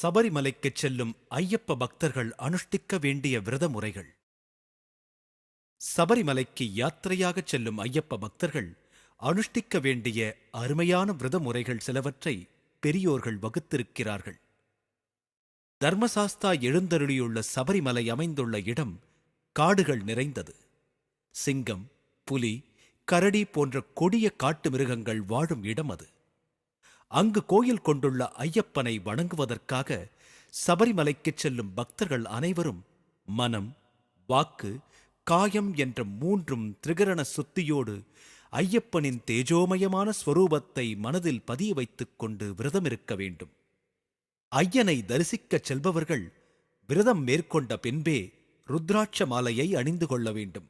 சபரிமலைக்குச் செல்லும் ஐயப்ப பக்தர்கள் அனுஷ்டிக்க வேண்டிய விரத முறைகள். சபரிமலைக்கு யாத்திரையாகச் செல்லும் ஐயப்ப பக்தர்கள் அனுஷ்டிக்க வேண்டிய அருமையான விரத முறைகள் சிலவற்றை பெரியோர்கள் வகுத்திருக்கிறார்கள். தர்மசாஸ்தா எழுந்தருளியுள்ள சபரிமலை அமைந்துள்ள இடம் காடுகள் நிறைந்தது. சிங்கம், புலி, கரடி போன்ற கொடிய காட்டு மிருகங்கள் வாழும் இடம் அது. அங்கு கோயில் கொண்டுள்ள ஐயப்பனை வணங்குவதற்காக சபரிமலைக்குச் செல்லும் பக்தர்கள் அனைவரும் மனம், வாக்கு, காயம் என்ற மூன்றும் திரிகரண சுத்தியோடு ஐயப்பனின் தேஜோமயமான ஸ்வரூபத்தை மனதில் பதிய வைத்துக் கொண்டு விரதமிருக்க வேண்டும். ஐயனை தரிசிக்கச் செல்பவர்கள் விரதம் மேற்கொண்ட பின்பே ருத்ராட்ச மாலையை அணிந்து கொள்ள வேண்டும்.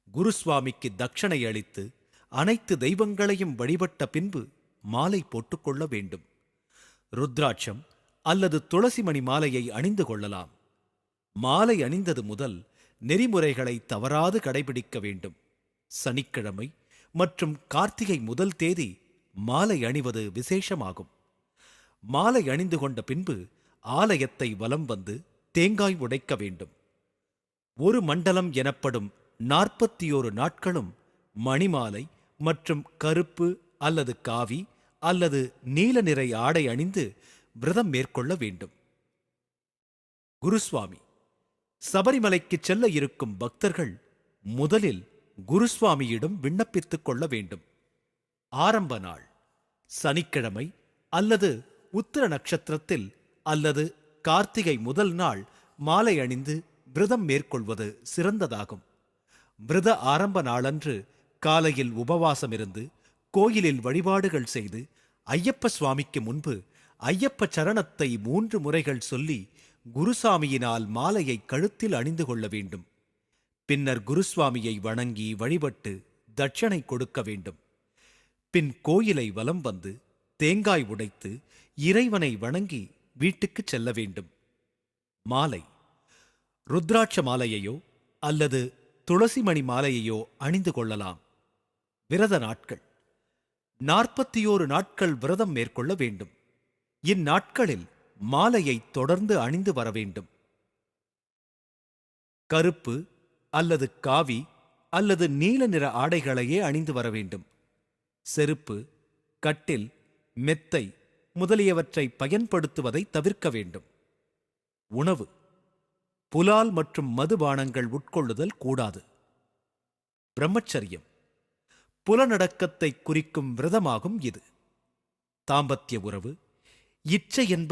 குருசுவாமிக்கு தட்சணை அளித்து அனைத்து தெய்வங்களையும் வழிபட்ட பின்பு மாலை போட்டுக்கொள்ள வேண்டும். ருத்ராட்சம் அல்லது துளசிமணி மாலையை அணிந்து கொள்ளலாம். மாலை அணிந்தது முதல் நெறிமுறைகளை தவறாது கடைபிடிக்க வேண்டும். சனிக்கிழமை மற்றும் கார்த்திகை முதல் தேதி மாலை அணிவது விசேஷமாகும். மாலை அணிந்து கொண்ட பின்பு ஆலயத்தை வலம் வந்து தேங்காய் உடைக்க வேண்டும். ஒரு மண்டலம் எனப்படும் 41 நாட்களும் மணிமாலை மற்றும் கருப்பு அல்லது காவி அல்லது நீல நிற ஆடை அணிந்து விரதம் மேற்கொள்ள வேண்டும். குருசுவாமி சபரிமலைக்குச் செல்ல இருக்கும் பக்தர்கள் முதலில் குருசுவாமியிடம் விண்ணப்பித்துக் கொள்ள வேண்டும். ஆரம்ப நாள் சனிக்கிழமை அல்லது உத்திர நட்சத்திரத்தில் அல்லது கார்த்திகை முதல் நாள் மாலை அணிந்து விரதம் மேற்கொள்வது சிறந்ததாகும். விரத ஆரம்ப நாளன்று காலையில் உபவாசமிருந்து கோயிலில் வழிபாடுகள் செய்து ஐயப்ப சுவாமிக்கு முன்பு ஐயப்ப சரணத்தை 3 முறைகள் சொல்லி குருசாமியினால் மாலையை கழுத்தில் அணிந்து கொள்ள வேண்டும். பின்னர் குருசுவாமியை வணங்கி வழிபட்டு தட்சணை கொடுக்க வேண்டும். பின் கோயிலை வலம் வந்து தேங்காய் உடைத்து இறைவனை வணங்கி வீட்டுக்குச் செல்ல வேண்டும். மாலை ருத்ராட்ச மாலையையோ அல்லது துளசிமணி மாலையையோ அணிந்து கொள்ளலாம். விரத நாட்கள் 41 நாட்கள் விரதம் மேற்கொள்ள வேண்டும். இந்நாட்களில் மாலையை தொடர்ந்து அணிந்து வர வேண்டும். கருப்பு அல்லது காவி அல்லது நீல நிற ஆடைகளையே அணிந்து வர வேண்டும். செருப்பு, கட்டில், மெத்தை முதலியவற்றை பயன்படுத்துவதை தவிர்க்க வேண்டும். உணவு புலால் மற்றும் மதுபானங்கள் உட்கொள்ளுதல் கூடாது. பிரம்மச்சரியம் புலனடக்கத்தை குறிக்கும் விரதமாகும் இது. தாம்பத்திய உறவு, இச்சை என்பது